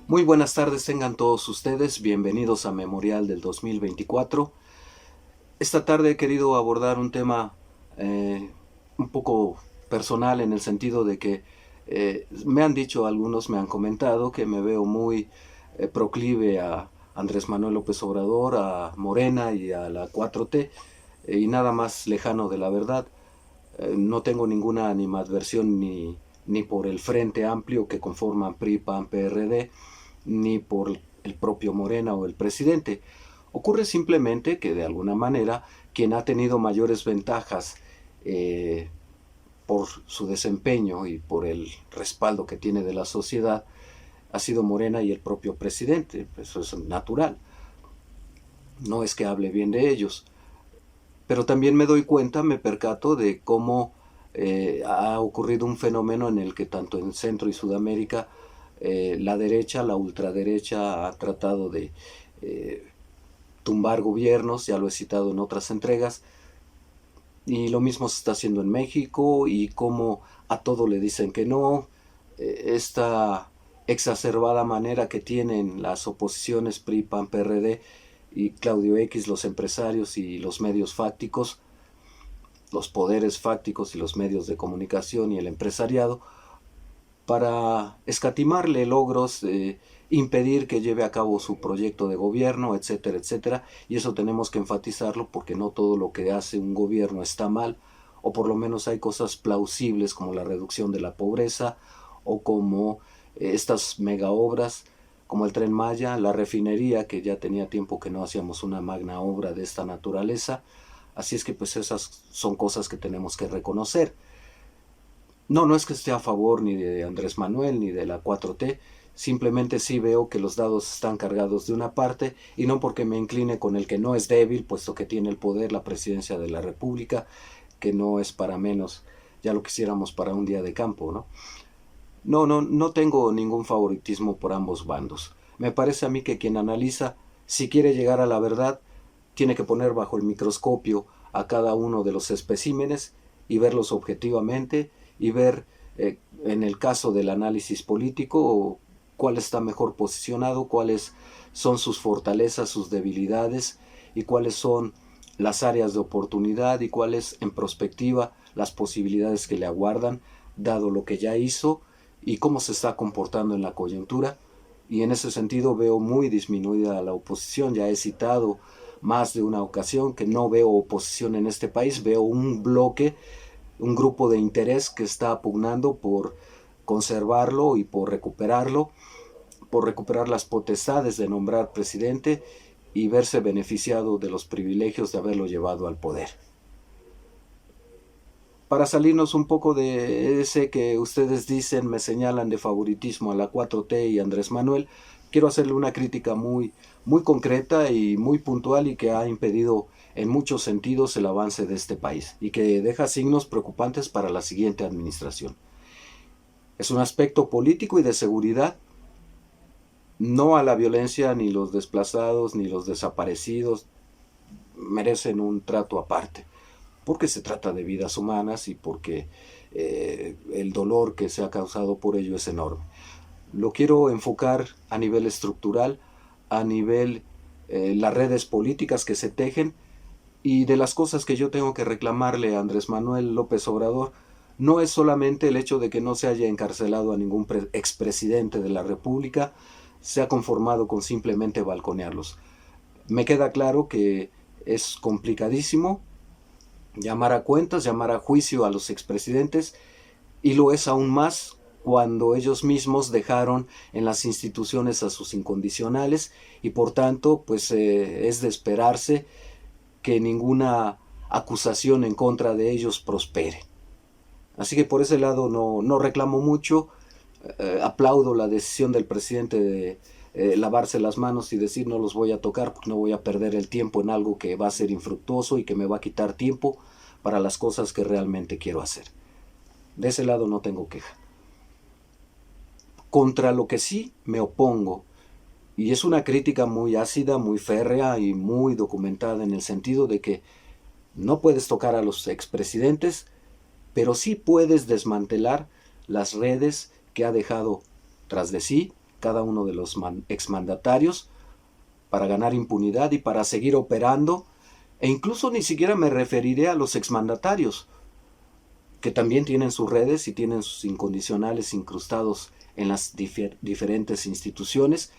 Muy buenas tardes tengan todos ustedes, bienvenidos a Memorial del 2024. Esta tarde he querido abordar un tema un poco personal en el sentido de que me han dicho algunos, me han comentado que me veo muy proclive a Andrés Manuel López Obrador, a Morena y a la 4T, y nada más lejano de la verdad. No tengo ninguna animadversión ni por el Frente Amplio que conforman PRI, PAN, PRD, ni por el propio Morena o el presidente. Ocurre simplemente que de alguna manera quien ha tenido mayores ventajas por su desempeño y por el respaldo que tiene de la sociedad ha sido Morena y el propio presidente. Eso es natural. No es que hable bien de ellos. Pero también me doy cuenta, me percato de cómo ha ocurrido un fenómeno en el que tanto en Centro y Sudamérica la derecha, la ultraderecha ha tratado de eh, tumbar gobiernos, ya lo he citado en otras entregas, y lo mismo se está haciendo en México y cómo a todo le dicen que no, esta exacerbada manera que tienen las oposiciones PRI, PAN, PRD y Claudio X, los empresarios y los medios fácticos, los poderes fácticos y los medios de comunicación y el empresariado, para escatimarle logros, impedir que lleve a cabo su proyecto de gobierno, etcétera, etcétera. Y eso tenemos que enfatizarlo porque no todo lo que hace un gobierno está mal, o por lo menos hay cosas plausibles como la reducción de la pobreza o como estas mega obras como el Tren Maya, la refinería, que ya tenía tiempo que no hacíamos una magna obra de esta naturaleza. Así es que pues esas son cosas que tenemos que reconocer. No, no es que esté a favor ni de Andrés Manuel ni de la 4T, simplemente sí veo que los dados están cargados de una parte y no porque me incline con el que no es débil, puesto que tiene el poder, la presidencia de la República, que no es para menos, ya lo quisiéramos para un día de campo, ¿no? No tengo ningún favoritismo por ambos bandos. Me parece a mí que quien analiza, si quiere llegar a la verdad, tiene que poner bajo el microscopio a cada uno de los especímenes y verlos objetivamente y ver, en el caso del análisis político, cuál está mejor posicionado, cuáles son sus fortalezas, sus debilidades y cuáles son las áreas de oportunidad y cuáles en prospectiva las posibilidades que le aguardan, dado lo que ya hizo y cómo se está comportando en la coyuntura. Y en ese sentido veo muy disminuida la oposición. Ya he citado más de una ocasión que no veo oposición en este país, veo un bloque, un grupo de interés que está pugnando por conservarlo y por recuperar las potestades de nombrar presidente y verse beneficiado de los privilegios de haberlo llevado al poder. Para salirnos un poco de ese que ustedes dicen, me señalan de favoritismo a la 4T y Andrés Manuel, quiero hacerle una crítica muy concreta y muy puntual y que ha impedido en muchos sentidos el avance de este país y que deja signos preocupantes para la siguiente administración. Es un aspecto político y de seguridad. No a la violencia, ni los desplazados, ni los desaparecidos merecen un trato aparte, porque se trata de vidas humanas y porque el dolor que se ha causado por ello es enorme. Lo quiero enfocar a nivel estructural, a nivel las redes políticas que se tejen y de las cosas que yo tengo que reclamarle a Andrés Manuel López Obrador. No es solamente el hecho de que no se haya encarcelado a ningún expresidente de la República, se ha conformado con simplemente balconearlos. Me queda claro que es complicadísimo llamar a cuentas, llamar a juicio a los expresidentes, y lo es aún más cuando ellos mismos dejaron en las instituciones a sus incondicionales y por tanto pues es de esperarse que ninguna acusación en contra de ellos prospere. Así que por ese lado no reclamo mucho, aplaudo la decisión del presidente de lavarse las manos y decir no los voy a tocar porque no voy a perder el tiempo en algo que va a ser infructuoso y que me va a quitar tiempo para las cosas que realmente quiero hacer. De ese lado no tengo queja. Contra lo que sí me opongo, y es una crítica muy ácida, muy férrea y muy documentada en el sentido de que no puedes tocar a los expresidentes, pero sí puedes desmantelar las redes que ha dejado tras de sí cada uno de los exmandatarios para ganar impunidad y para seguir operando, e incluso ni siquiera me referiré a los exmandatarios, que también tienen sus redes y tienen sus incondicionales incrustados en las diferentes instituciones.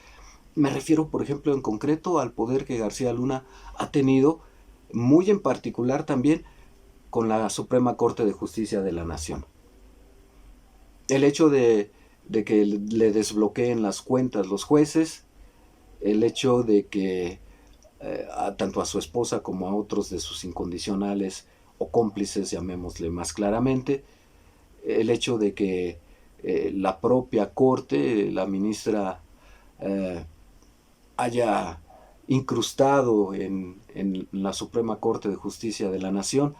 Me refiero, por ejemplo, en concreto al poder que García Luna ha tenido, muy en particular también con la Suprema Corte de Justicia de la Nación. El hecho de que le desbloqueen las cuentas los jueces, el hecho de que tanto a su esposa como a otros de sus incondicionales o cómplices, llamémosle más claramente, el hecho de que la propia Corte, la ministra, haya incrustado en la Suprema Corte de Justicia de la Nación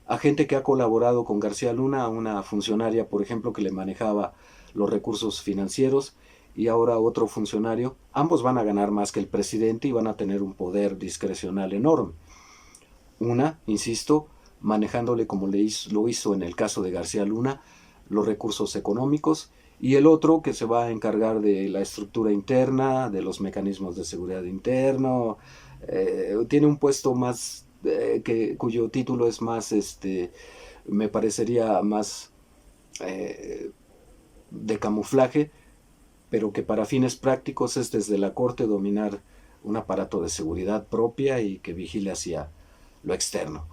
a gente que ha colaborado con García Luna, a una funcionaria, por ejemplo, que le manejaba los recursos financieros, y ahora otro funcionario. Ambos van a ganar más que el presidente y van a tener un poder discrecional enorme. Una, insisto, manejándole como lo hizo en el caso de García Luna, los recursos económicos, y el otro que se va a encargar de la estructura interna, de los mecanismos de seguridad interno. Tiene un puesto más, cuyo título es más, me parecería más de camuflaje, pero que para fines prácticos es desde la Corte dominar un aparato de seguridad propia y que vigile hacia lo externo.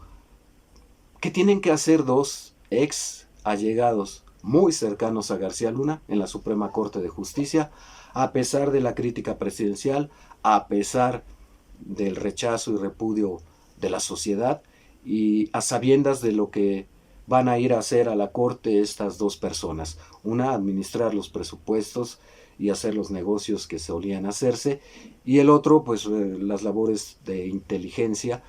¿Qué tienen que hacer dos ex allegados muy cercanos a García Luna en la Suprema Corte de Justicia, a pesar de la crítica presidencial, a pesar del rechazo y repudio de la sociedad, y a sabiendas de lo que van a ir a hacer a la Corte estas dos personas? Una, administrar los presupuestos y hacer los negocios que solían hacerse, y el otro, pues las labores de inteligencia,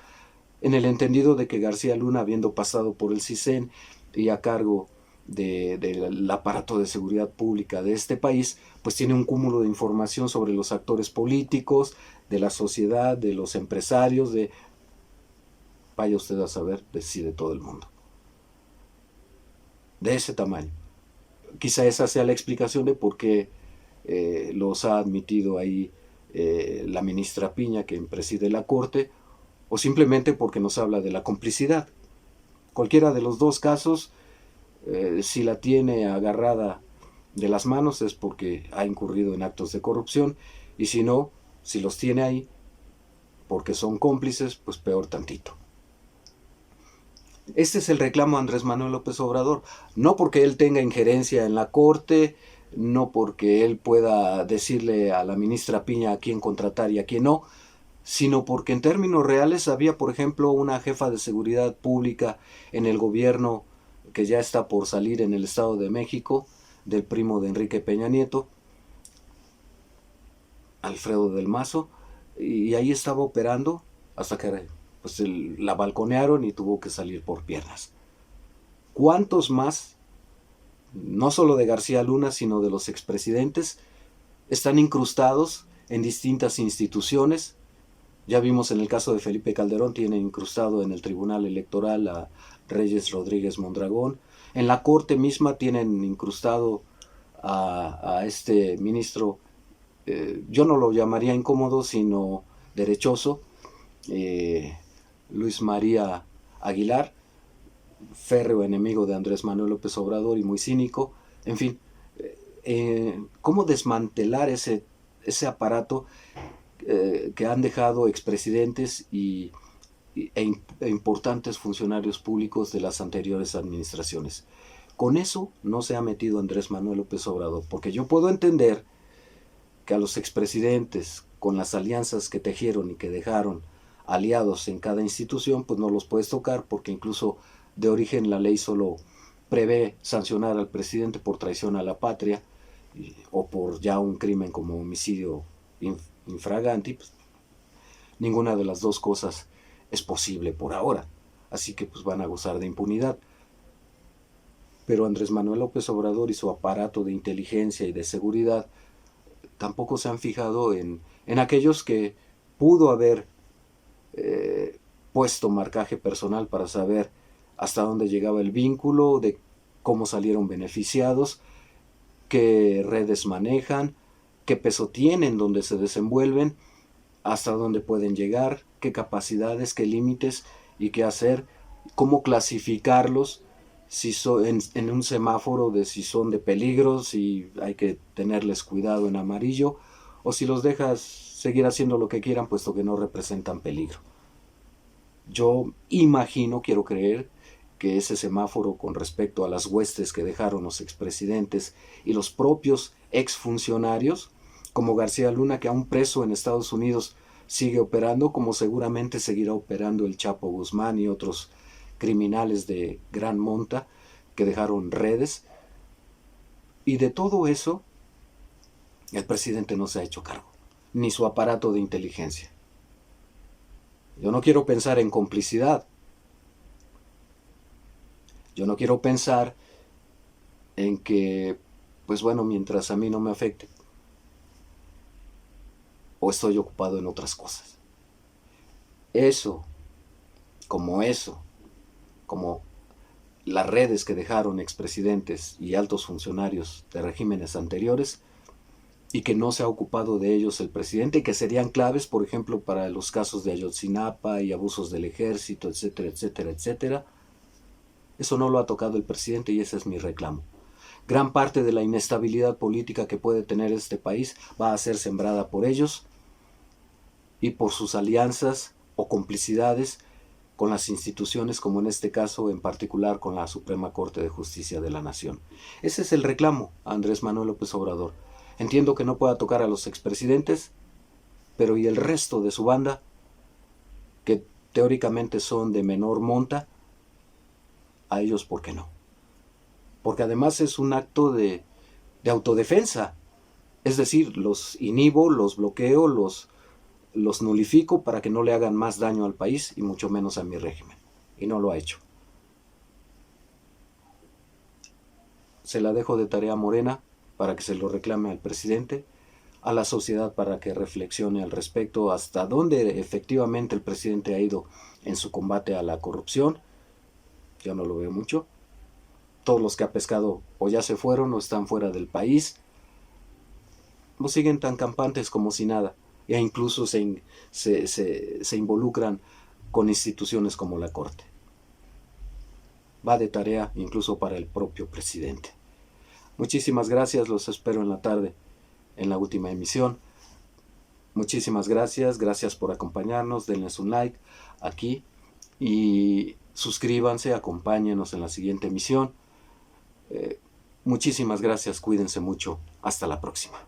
en el entendido de que García Luna, habiendo pasado por el CISEN y a cargo del aparato de seguridad pública de este país, pues tiene un cúmulo de información sobre los actores políticos, de la sociedad, de los empresarios, vaya usted a saber, de todo el mundo. De ese tamaño. Quizá esa sea la explicación de por qué los ha admitido ahí la ministra Piña, quien preside la Corte, o simplemente porque nos habla de la complicidad. Cualquiera de los dos casos, si la tiene agarrada de las manos es porque ha incurrido en actos de corrupción, y si no, si los tiene ahí porque son cómplices, pues peor tantito. Este es el reclamo a Andrés Manuel López Obrador, no porque él tenga injerencia en la Corte, no porque él pueda decirle a la ministra Piña a quién contratar y a quién no, sino porque en términos reales había, por ejemplo, una jefa de seguridad pública en el gobierno que ya está por salir en el Estado de México, del primo de Enrique Peña Nieto, Alfredo del Mazo, y ahí estaba operando hasta que pues la balconearon y tuvo que salir por piernas. ¿Cuántos más, no solo de García Luna, sino de los expresidentes, están incrustados en distintas instituciones? Ya vimos en el caso de Felipe Calderón, tiene incrustado en el Tribunal Electoral a Reyes Rodríguez Mondragón. En la Corte misma tienen incrustado a este ministro, yo no lo llamaría incómodo, sino derechoso, Luis María Aguilar, férreo enemigo de Andrés Manuel López Obrador y muy cínico. En fin, ¿cómo desmantelar ese aparato que han dejado expresidentes e importantes funcionarios públicos de las anteriores administraciones? Con eso no se ha metido Andrés Manuel López Obrador, porque yo puedo entender que a los expresidentes, con las alianzas que tejieron y que dejaron aliados en cada institución, pues no los puedes tocar, porque incluso de origen la ley solo prevé sancionar al presidente por traición a la patria o por ya un crimen como homicidio infraganti. Pues ninguna de las dos cosas es posible por ahora, así que pues van a gozar de impunidad. Pero Andrés Manuel López Obrador y su aparato de inteligencia y de seguridad tampoco se han fijado en aquellos que pudo haber puesto marcaje personal para saber hasta dónde llegaba el vínculo, de cómo salieron beneficiados, qué redes manejan, qué peso tienen, dónde se desenvuelven, hasta dónde pueden llegar, qué capacidades, qué límites y qué hacer, cómo clasificarlos, si en un semáforo de si son de peligro, si hay que tenerles cuidado en amarillo, o si los dejas seguir haciendo lo que quieran, puesto que no representan peligro. Yo imagino, quiero creer, que ese semáforo con respecto a las huestes que dejaron los expresidentes y los propios exfuncionarios, como García Luna, que aún preso en Estados Unidos sigue operando, como seguramente seguirá operando el Chapo Guzmán y otros criminales de gran monta que dejaron redes. Y de todo eso, el presidente no se ha hecho cargo, ni su aparato de inteligencia. Yo no quiero pensar en complicidad. Yo no quiero pensar en que, pues bueno, mientras a mí no me afecte, o estoy ocupado en otras cosas. Eso, como las redes que dejaron expresidentes y altos funcionarios de regímenes anteriores, y que no se ha ocupado de ellos el presidente, y que serían claves, por ejemplo, para los casos de Ayotzinapa y abusos del ejército, etcétera, etcétera, etcétera. Eso no lo ha tocado el presidente y ese es mi reclamo. Gran parte de la inestabilidad política que puede tener este país va a ser sembrada por ellos y por sus alianzas o complicidades con las instituciones, como en este caso en particular con la Suprema Corte de Justicia de la Nación. Ese es el reclamo a Andrés Manuel López Obrador. Entiendo que no pueda tocar a los expresidentes, pero ¿y el resto de su banda, que teóricamente son de menor monta? A ellos, ¿por qué no? Porque además es un acto de autodefensa. Es decir, los inhibo, los bloqueo, los nulifico para que no le hagan más daño al país y mucho menos a mi régimen. Y no lo ha hecho. Se la dejo de tarea a Morena para que se lo reclame al presidente, a la sociedad para que reflexione al respecto hasta dónde efectivamente el presidente ha ido en su combate a la corrupción. Yo no lo veo mucho. Todos los que ha pescado o ya se fueron o están fuera del país. No siguen tan campantes como si nada. E incluso se involucran con instituciones como la Corte. Va de tarea incluso para el propio presidente. Muchísimas gracias, los espero en la tarde, en la última emisión. Muchísimas gracias, gracias por acompañarnos, denles un like aquí y suscríbanse, acompáñenos en la siguiente emisión. Muchísimas gracias, cuídense mucho, hasta la próxima.